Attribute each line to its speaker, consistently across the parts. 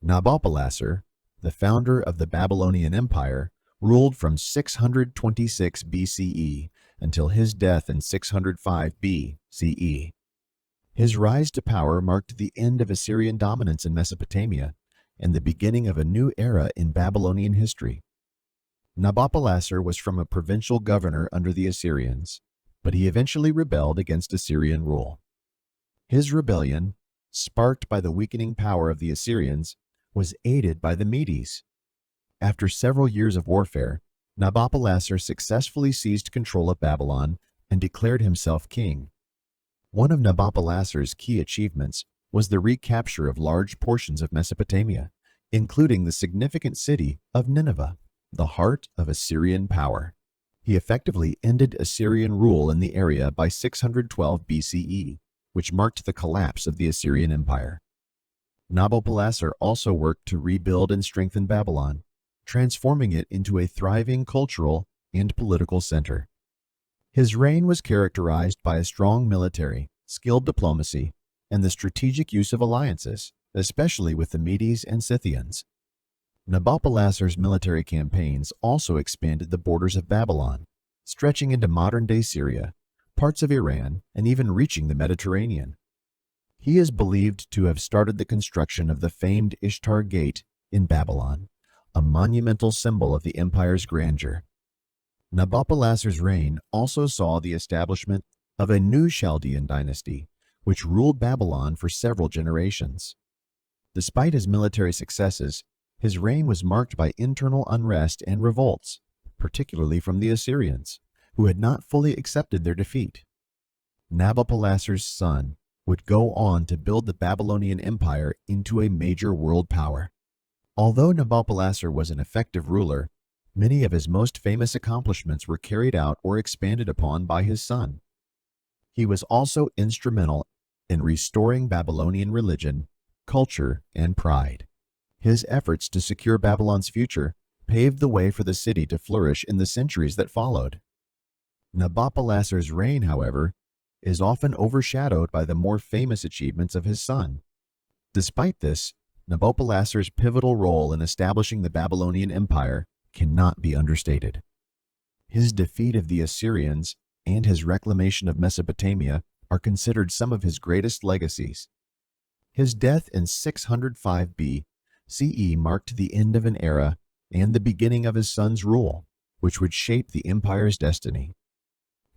Speaker 1: Nabopolassar, the founder of the Babylonian Empire, ruled from 626 BCE until his death in 605 BCE. His rise to power marked the end of Assyrian dominance in Mesopotamia and the beginning of a new era in Babylonian history. Nabopolassar was from a provincial governor under the Assyrians, but he eventually rebelled against Assyrian rule. His rebellion, sparked by the weakening power of the Assyrians, was aided by the Medes. After several years of warfare, Nabopolassar successfully seized control of Babylon and declared himself king. One of Nabopolassar's key achievements was the recapture of large portions of Mesopotamia, including the significant city of Nineveh, the heart of Assyrian power. He effectively ended Assyrian rule in the area by 612 BCE, which marked the collapse of the Assyrian Empire. Nabopolassar also worked to rebuild and strengthen Babylon, transforming it into a thriving cultural and political center. His reign was characterized by a strong military, skilled diplomacy, and the strategic use of alliances, especially with the Medes and Scythians. Nabopolassar's military campaigns also expanded the borders of Babylon, stretching into modern-day Syria, parts of Iran, and even reaching the Mediterranean. He is believed to have started the construction of the famed Ishtar Gate in Babylon, a monumental symbol of the empire's grandeur. Nabopolassar's reign also saw the establishment of a new Chaldean dynasty, which ruled Babylon for several generations. Despite his military successes, his reign was marked by internal unrest and revolts, particularly from the Assyrians, who had not fully accepted their defeat. Nabopolassar's son would go on to build the Babylonian Empire into a major world power. Although Nabopolassar was an effective ruler, many of his most famous accomplishments were carried out or expanded upon by his son. He was also instrumental in restoring Babylonian religion, culture, and pride. His efforts to secure Babylon's future paved the way for the city to flourish in the centuries that followed. Nabopolassar's reign, however, is often overshadowed by the more famous achievements of his son. Despite this, Nabopolassar's pivotal role in establishing the Babylonian Empire cannot be understated. His defeat of the Assyrians and his reclamation of Mesopotamia are considered some of his greatest legacies. His death in 605 BCE marked the end of an era and the beginning of his son's rule, which would shape the empire's destiny.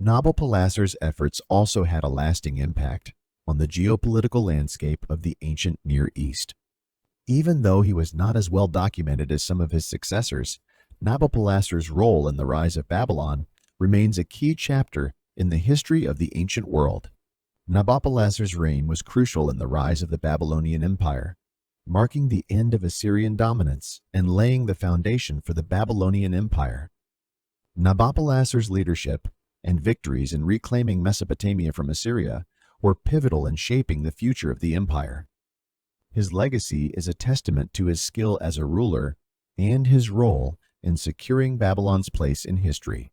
Speaker 1: Nabopolassar's efforts also had a lasting impact on the geopolitical landscape of the ancient Near East. Even though he was not as well documented as some of his successors, Nabopolassar's role in the rise of Babylon remains a key chapter in the history of the ancient world. Nabopolassar's reign was crucial in the rise of the Babylonian Empire, marking the end of Assyrian dominance and laying the foundation for the Babylonian Empire. Nabopolassar's leadership and victories in reclaiming Mesopotamia from Assyria were pivotal in shaping the future of the empire. His legacy is a testament to his skill as a ruler and his role in securing Babylon's place in history.